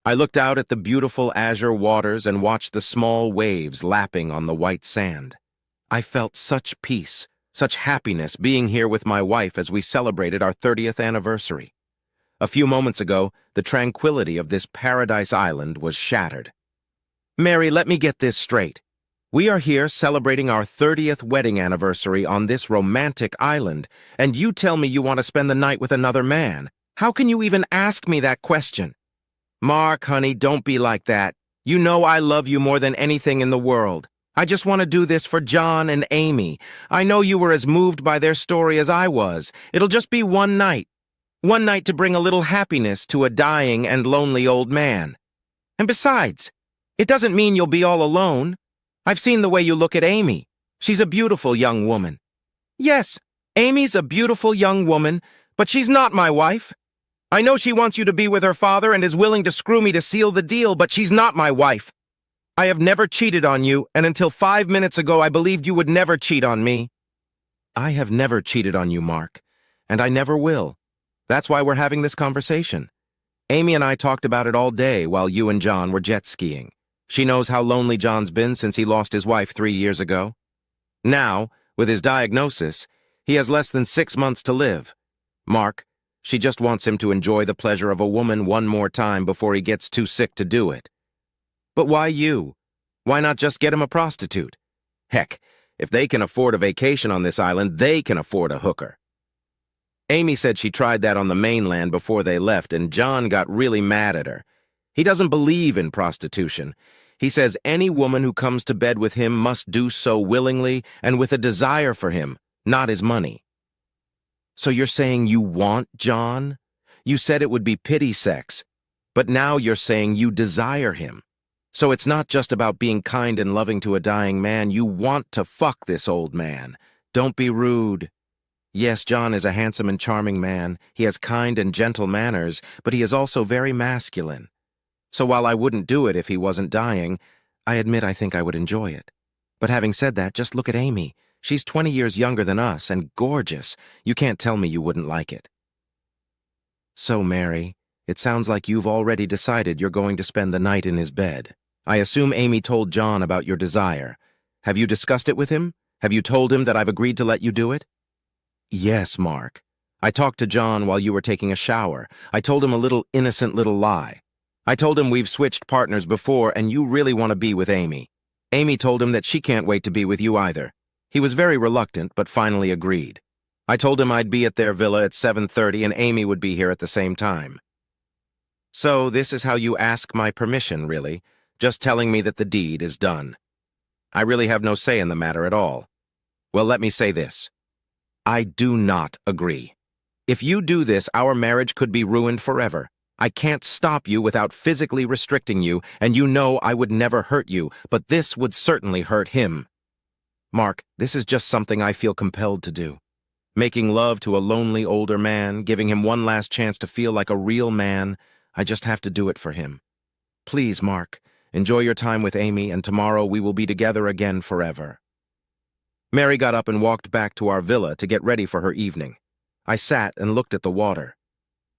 I looked out at the beautiful azure waters and watched the small waves lapping on the white sand. I felt such peace, such happiness being here with my wife as we celebrated our 30th anniversary. A few moments ago, the tranquility of this paradise island was shattered. Mary, let me get this straight. We are here celebrating our 30th wedding anniversary on this romantic island, and you tell me you want to spend the night with another man. How can you even ask me that question? Mark, honey, don't be like that. You know I love you more than anything in the world. I just want to do this for John and Amy. I know you were as moved by their story as I was. It'll just be one night. One night to bring a little happiness to a dying and lonely old man. And besides, it doesn't mean you'll be all alone. I've seen the way you look at Amy. She's a beautiful young woman. Yes, Amy's a beautiful young woman, but she's not my wife. I know she wants you to be with her father and is willing to screw me to seal the deal, but she's not my wife. I have never cheated on you, and until 5 minutes ago I believed you would never cheat on me. I have never cheated on you, Mark, and I never will. That's why we're having this conversation. Amy and I talked about it all day while you and John were jet skiing. She knows how lonely John's been since he lost his wife 3 years ago. Now, with his diagnosis, he has less than 6 months to live. Mark, she just wants him to enjoy the pleasure of a woman one more time before he gets too sick to do it. But why you? Why not just get him a prostitute? Heck, if they can afford a vacation on this island, they can afford a hooker. Amy said she tried that on the mainland before they left, and John got really mad at her. He doesn't believe in prostitution. He says any woman who comes to bed with him must do so willingly and with a desire for him, not his money. So you're saying you want John? You said it would be pity sex, but now you're saying you desire him. So it's not just about being kind and loving to a dying man. You want to fuck this old man. Don't be rude. Yes, John is a handsome and charming man. He has kind and gentle manners, but he is also very masculine. So while I wouldn't do it if he wasn't dying, I admit I think I would enjoy it. But having said that, just look at Amy. She's 20 years younger than us and gorgeous. You can't tell me you wouldn't like it. So, Mary, it sounds like you've already decided you're going to spend the night in his bed. I assume Amy told John about your desire. Have you discussed it with him? Have you told him that I've agreed to let you do it? Yes, Mark. I talked to John while you were taking a shower. I told him a innocent little lie. I told him we've switched partners before and you really want to be with Amy. Amy told him that she can't wait to be with you either. He was very reluctant, but finally agreed. I told him I'd be at their villa at 7:30 and Amy would be here at the same time. So this is how you ask my permission, really, just telling me that the deed is done. I really have no say in the matter at all. Well, let me say this. I do not agree. If you do this, our marriage could be ruined forever. I can't stop you without physically restricting you, and you know I would never hurt you, but this would certainly hurt him. Mark, this is just something I feel compelled to do. Making love to a lonely older man, giving him one last chance to feel like a real man, I just have to do it for him. Please, Mark, enjoy your time with Amy, and tomorrow we will be together again forever. Mary got up and walked back to our villa to get ready for her evening. I sat and looked at the water.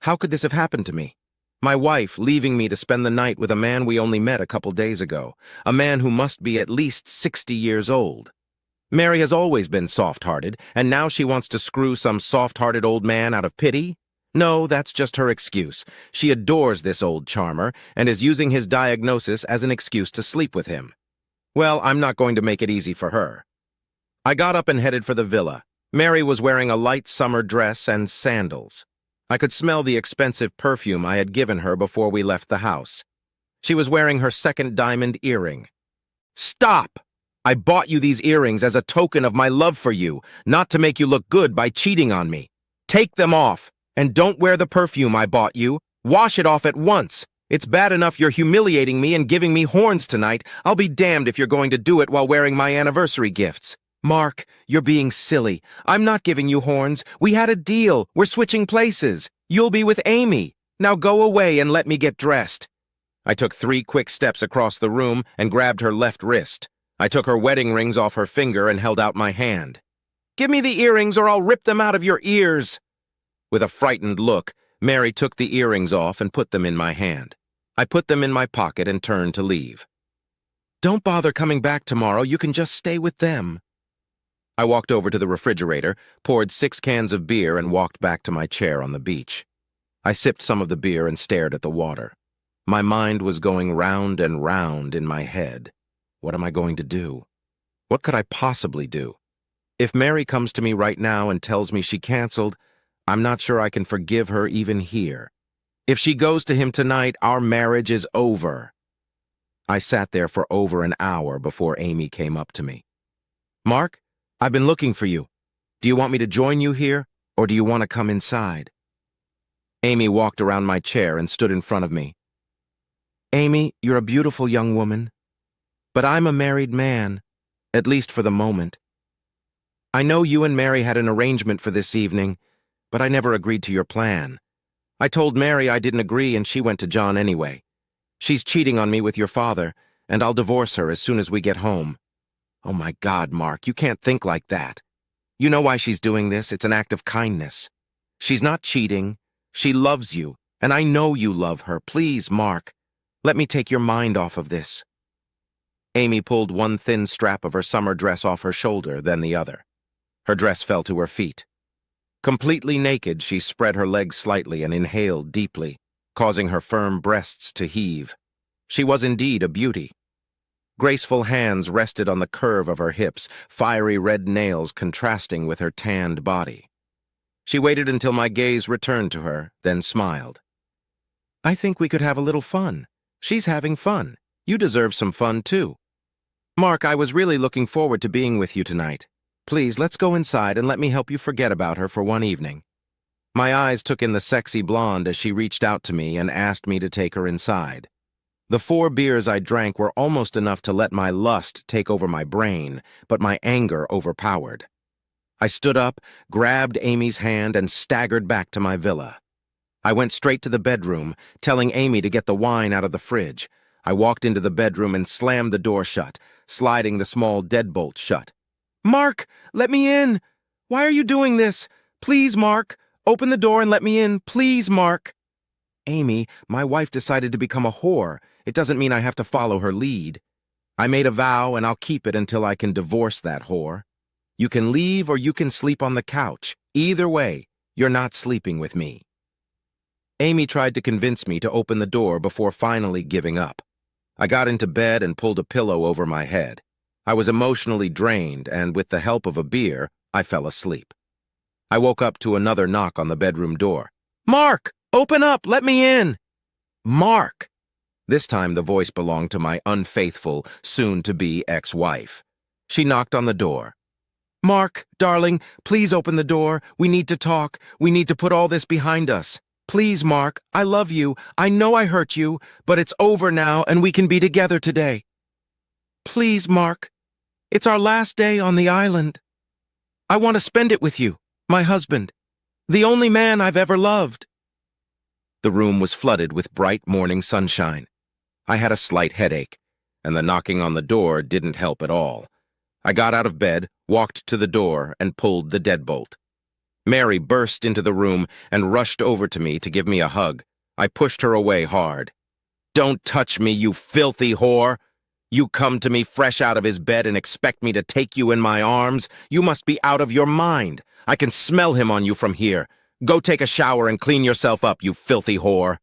How could this have happened to me? My wife leaving me to spend the night with a man we only met a couple days ago, a man who must be at least 60 years old. Mary has always been soft-hearted, and now she wants to screw some soft-hearted old man out of pity? No, that's just her excuse. She adores this old charmer and is using his diagnosis as an excuse to sleep with him. Well, I'm not going to make it easy for her. I got up and headed for the villa. Mary was wearing a light summer dress and sandals. I could smell the expensive perfume I had given her before we left the house. She was wearing her second diamond earring. Stop! I bought you these earrings as a token of my love for you, not to make you look good by cheating on me. Take them off, and don't wear the perfume I bought you. Wash it off at once. It's bad enough you're humiliating me and giving me horns tonight. I'll be damned if you're going to do it while wearing my anniversary gifts. Mark, you're being silly. I'm not giving you horns. We had a deal. We're switching places. You'll be with Amy. Now go away and let me get dressed. I took 3 quick steps across the room and grabbed her left wrist. I took her wedding rings off her finger and held out my hand. Give me the earrings or I'll rip them out of your ears. With a frightened look, Mary took the earrings off and put them in my hand. I put them in my pocket and turned to leave. Don't bother coming back tomorrow, you can just stay with them. I walked over to the refrigerator, poured 6 cans of beer, and walked back to my chair on the beach. I sipped some of the beer and stared at the water. My mind was going round and round in my head. What am I going to do? What could I possibly do? If Mary comes to me right now and tells me she canceled, I'm not sure I can forgive her even here. If she goes to him tonight, our marriage is over. I sat there for over an hour before Amy came up to me. Mark, I've been looking for you. Do you want me to join you here, or do you want to come inside? Amy walked around my chair and stood in front of me. Amy, you're a beautiful young woman. But I'm a married man, at least for the moment. I know you and Mary had an arrangement for this evening, but I never agreed to your plan. I told Mary I didn't agree and she went to John anyway. She's cheating on me with your father, and I'll divorce her as soon as we get home. Oh my God, Mark, you can't think like that. You know why she's doing this? It's an act of kindness. She's not cheating. She loves you, and I know you love her. Please, Mark, let me take your mind off of this. Amy pulled one thin strap of her summer dress off her shoulder, then the other. Her dress fell to her feet. Completely naked, she spread her legs slightly and inhaled deeply, causing her firm breasts to heave. She was indeed a beauty. Graceful hands rested on the curve of her hips, fiery red nails contrasting with her tanned body. She waited until my gaze returned to her, then smiled. I think we could have a little fun. She's having fun. You deserve some fun, too. Mark, I was really looking forward to being with you tonight. Please, let's go inside and let me help you forget about her for one evening. My eyes took in the sexy blonde as she reached out to me and asked me to take her inside. The 4 beers I drank were almost enough to let my lust take over my brain, but my anger overpowered. I stood up, grabbed Amy's hand, and staggered back to my villa. I went straight to the bedroom, telling Amy to get the wine out of the fridge. I walked into the bedroom and slammed the door shut, sliding the small deadbolt shut. Mark, let me in! Why are you doing this? Please, Mark, open the door and let me in. Please, Mark. Amy, my wife decided to become a whore. It doesn't mean I have to follow her lead. I made a vow and I'll keep it until I can divorce that whore. You can leave or you can sleep on the couch. Either way, you're not sleeping with me. Amy tried to convince me to open the door before finally giving up. I got into bed and pulled a pillow over my head. I was emotionally drained, and with the help of a beer, I fell asleep. I woke up to another knock on the bedroom door. Mark, open up, let me in. Mark. This time the voice belonged to my unfaithful, soon-to-be ex-wife. She knocked on the door. Mark, darling, please open the door. We need to talk. We need to put all this behind us. Please, Mark, I love you. I know I hurt you, but it's over now and we can be together today. Please, Mark. It's our last day on the island. I want to spend it with you, my husband, the only man I've ever loved. The room was flooded with bright morning sunshine. I had a slight headache, and the knocking on the door didn't help at all. I got out of bed, walked to the door, and pulled the deadbolt. Mary burst into the room and rushed over to me to give me a hug. I pushed her away hard. Don't touch me, you filthy whore! You come to me fresh out of his bed and expect me to take you in my arms? You must be out of your mind. I can smell him on you from here. Go take a shower and clean yourself up, you filthy whore.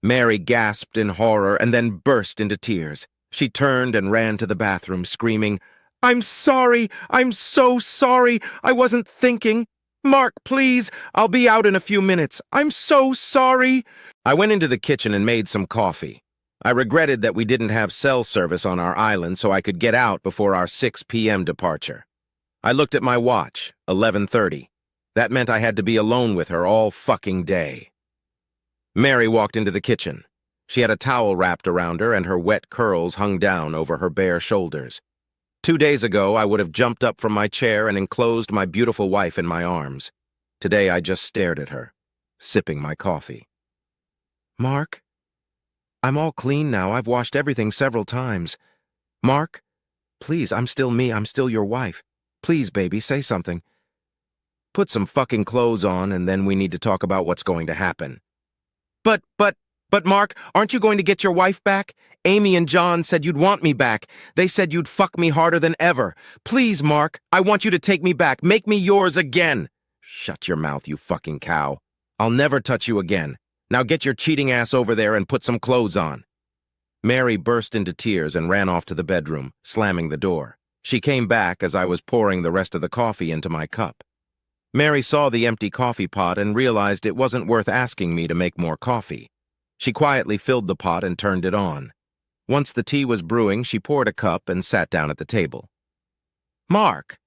Mary gasped in horror and then burst into tears. She turned and ran to the bathroom, screaming, I'm sorry! I'm so sorry! I wasn't thinking! Mark, please! I'll be out in a few minutes. I'm so sorry! I went into the kitchen and made some coffee. I regretted that we didn't have cell service on our island so I could get out before our 6 p.m. departure. I looked at my watch, 11:30. That meant I had to be alone with her all fucking day. Mary walked into the kitchen. She had a towel wrapped around her and her wet curls hung down over her bare shoulders. 2 days ago, I would have jumped up from my chair and enclosed my beautiful wife in my arms. Today, I just stared at her, sipping my coffee. Mark? I'm all clean now. I've washed everything several times. Mark? Please, I'm still me. I'm still your wife. Please, baby, say something. Put some fucking clothes on, and then we need to talk about what's going to happen. But, But Mark, aren't you going to get your wife back? Amy and John said you'd want me back. They said you'd fuck me harder than ever. Please, Mark, I want you to take me back. Make me yours again. Shut your mouth, you fucking cow. I'll never touch you again. Now get your cheating ass over there and put some clothes on. Mary burst into tears and ran off to the bedroom, slamming the door. She came back as I was pouring the rest of the coffee into my cup. Mary saw the empty coffee pot and realized it wasn't worth asking me to make more coffee. She quietly filled the pot and turned it on. Once the tea was brewing, she poured a cup and sat down at the table. Mark,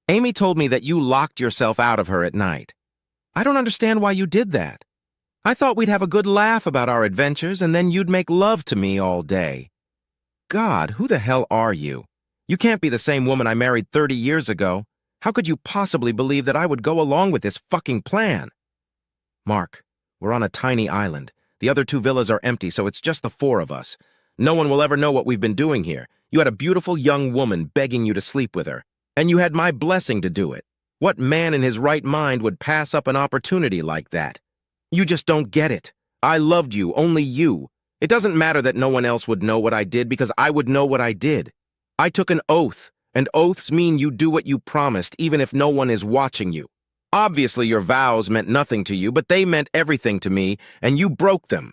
Amy told me that you locked yourself out of her at night. I don't understand why you did that. I thought we'd have a good laugh about our adventures and then you'd make love to me all day. God, who the hell are you? You can't be the same woman I married 30 years ago. How could you possibly believe that I would go along with this fucking plan? Mark, we're on a tiny island. The other 2 villas are empty, so it's just the 4 of us. No one will ever know what we've been doing here. You had a beautiful young woman begging you to sleep with her, and you had my blessing to do it. What man in his right mind would pass up an opportunity like that? You just don't get it. I loved you, only you. It doesn't matter that no one else would know what I did because I would know what I did. I took an oath, and oaths mean you do what you promised even if no one is watching you. Obviously, your vows meant nothing to you, but they meant everything to me, and you broke them.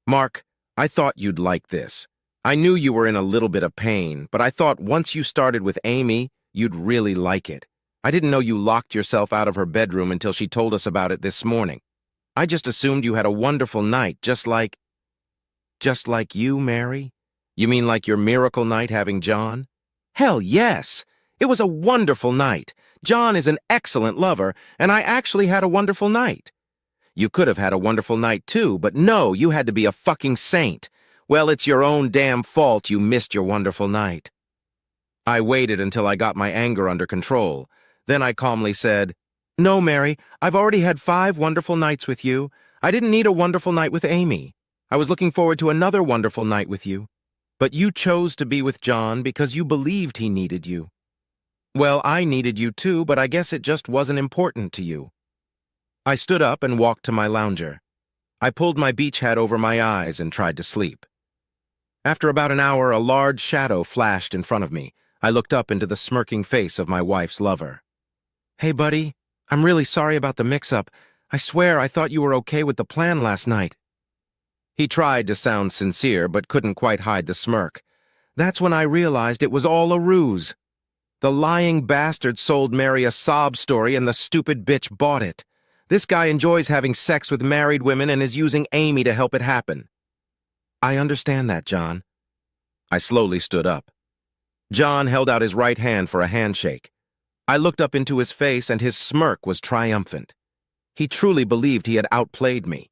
Mark, I thought you'd like this. I knew you were in a little bit of pain, but I thought once you started with Amy, you'd really like it. I didn't know you locked yourself out of her bedroom until she told us about it this morning. I just assumed you had a wonderful night, just like you, Mary? You mean like your miracle night having John? Hell yes! It was a wonderful night. John is an excellent lover, and I actually had a wonderful night. You could have had a wonderful night too, but no, you had to be a fucking saint. Well, it's your own damn fault you missed your wonderful night. I waited until I got my anger under control. Then I calmly said, No, Mary, I've already had 5 wonderful nights with you. I didn't need a wonderful night with Amy. I was looking forward to another wonderful night with you. But you chose to be with John because you believed he needed you. Well, I needed you too, but I guess it just wasn't important to you. I stood up and walked to my lounger. I pulled my beach hat over my eyes and tried to sleep. After about an hour, a large shadow flashed in front of me. I looked up into the smirking face of my wife's lover. Hey, buddy, I'm really sorry about the mix-up. I swear I thought you were okay with the plan last night. He tried to sound sincere, but couldn't quite hide the smirk. That's when I realized it was all a ruse. The lying bastard sold Mary a sob story and the stupid bitch bought it. This guy enjoys having sex with married women and is using Amy to help it happen. I understand that, John. I slowly stood up. John held out his right hand for a handshake. I looked up into his face and his smirk was triumphant. He truly believed he had outplayed me.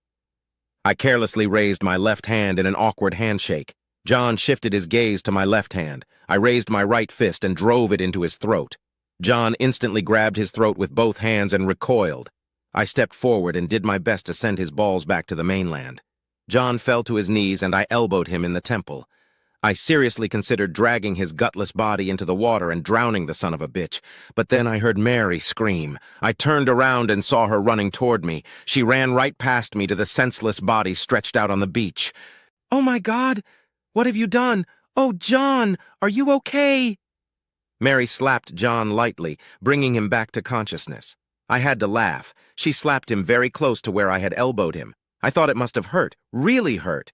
I carelessly raised my left hand in an awkward handshake. John shifted his gaze to my left hand. I raised my right fist and drove it into his throat. John instantly grabbed his throat with both hands and recoiled. I stepped forward and did my best to send his balls back to the mainland. John fell to his knees and I elbowed him in the temple. I seriously considered dragging his gutless body into the water and drowning the son of a bitch, but then I heard Mary scream. I turned around and saw her running toward me. She ran right past me to the senseless body stretched out on the beach. Oh my God! What have you done? Oh, John, are you okay? Mary slapped John lightly, bringing him back to consciousness. I had to laugh. She slapped him very close to where I had elbowed him. I thought it must have hurt, really hurt.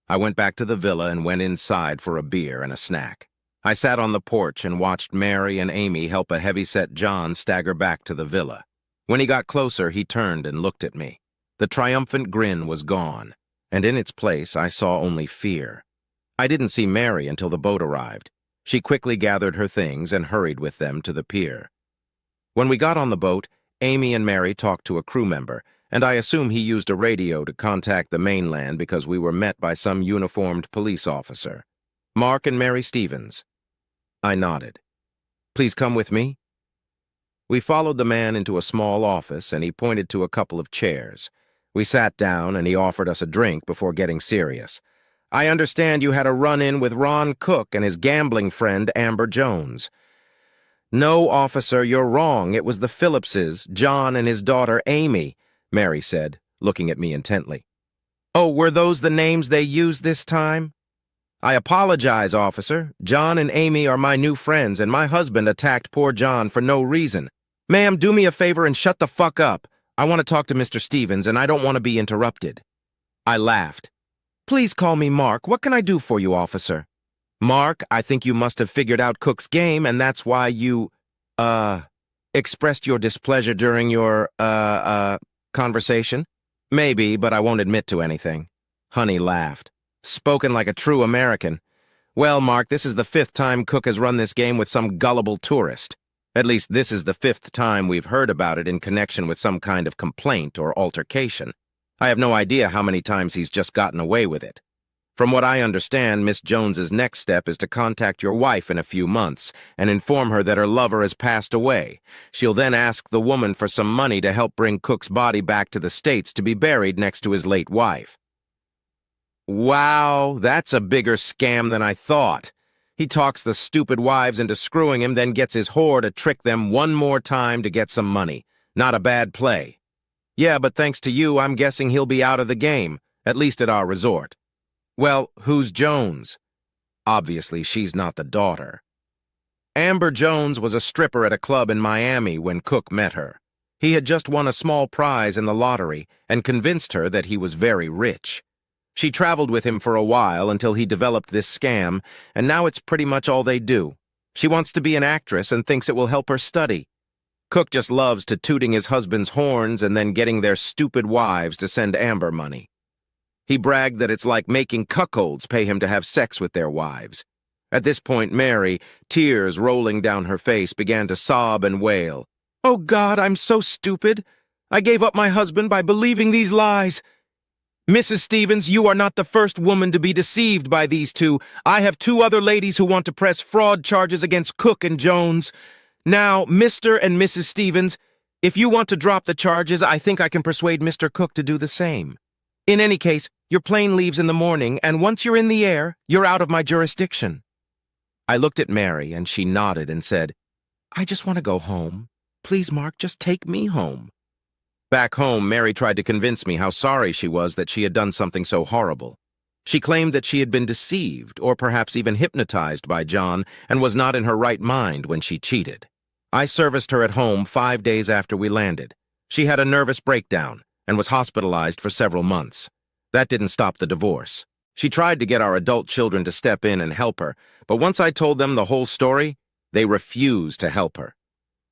I went back to the villa and went inside for a beer and a snack. I sat on the porch and watched Mary and Amy help a heavy-set John stagger back to the villa. When he got closer, he turned and looked at me. The triumphant grin was gone, and in its place I saw only fear. I didn't see Mary until the boat arrived. She quickly gathered her things and hurried with them to the pier. When we got on the boat, Amy and Mary talked to a crew member, and I assume he used a radio to contact the mainland because we were met by some uniformed police officer. Mark and Mary Stevens. I nodded. Please come with me. We followed the man into a small office, and he pointed to a couple of chairs. We sat down, and he offered us a drink before getting serious. I understand you had a run-in with Ron Cook and his gambling friend Amber Jones. No, officer, you're wrong. It was the Phillipses, John and his daughter Amy, Mary said, looking at me intently. Oh, were those the names they used this time? I apologize, officer. John and Amy are my new friends, and my husband attacked poor John for no reason. Ma'am, do me a favor and shut the fuck up. I want to talk to Mr. Stevens, and I don't want to be interrupted. I laughed. Please call me Mark. What can I do for you, officer? Mark, I think you must have figured out Cook's game, and that's why you, expressed your displeasure during your, conversation? Maybe, but I won't admit to anything. Honey laughed. Spoken like a true American. Well, Mark, this is the 5th time Cook has run this game with some gullible tourist. At least this is the 5th time we've heard about it in connection with some kind of complaint or altercation. I have no idea how many times he's just gotten away with it. From what I understand, Miss Jones's next step is to contact your wife in a few months and inform her that her lover has passed away. She'll then ask the woman for some money to help bring Cook's body back to the States to be buried next to his late wife. Wow, that's a bigger scam than I thought. He talks the stupid wives into screwing him, then gets his whore to trick them one more time to get some money. Not a bad play. Yeah, but thanks to you, I'm guessing he'll be out of the game, at least at our resort. Well, who's Jones? Obviously, she's not the daughter. Amber Jones was a stripper at a club in Miami when Cook met her. He had just won a small prize in the lottery and convinced her that he was very rich. She traveled with him for a while until he developed this scam, and now it's pretty much all they do. She wants to be an actress and thinks it will help her study. Cook just loves to tooting his husband's horns and then getting their stupid wives to send Amber money. He bragged that it's like making cuckolds pay him to have sex with their wives. At this point, Mary, tears rolling down her face, began to sob and wail. Oh God, I'm so stupid. I gave up my husband by believing these lies. Mrs. Stevens, you are not the first woman to be deceived by these two. I have 2 other ladies who want to press fraud charges against Cook and Jones. Now, Mr. and Mrs. Stevens, if you want to drop the charges, I think I can persuade Mr. Cook to do the same. In any case, your plane leaves in the morning, and once you're in the air, you're out of my jurisdiction. I looked at Mary, and she nodded and said, I just want to go home. Please, Mark, just take me home. Back home, Mary tried to convince me how sorry she was that she had done something so horrible. She claimed that she had been deceived, or perhaps even hypnotized by John, and was not in her right mind when she cheated. I serviced her at home 5 days after we landed. She had a nervous breakdown and was hospitalized for several months. That didn't stop the divorce. She tried to get our adult children to step in and help her, but once I told them the whole story, they refused to help her.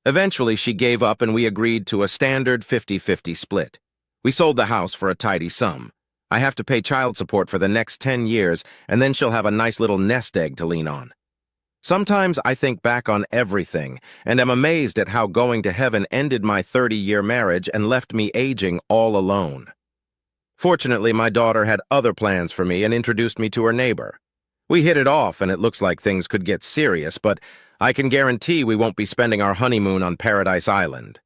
Eventually, she gave up and we agreed to a standard 50-50 split. We sold the house for a tidy sum. I have to pay child support for the next 10 years, and then she'll have a nice little nest egg to lean on. Sometimes I think back on everything and am amazed at how going to heaven ended my 30-year marriage and left me aging all alone. Fortunately, my daughter had other plans for me and introduced me to her neighbor. We hit it off and it looks like things could get serious, but I can guarantee we won't be spending our honeymoon on Paradise Island.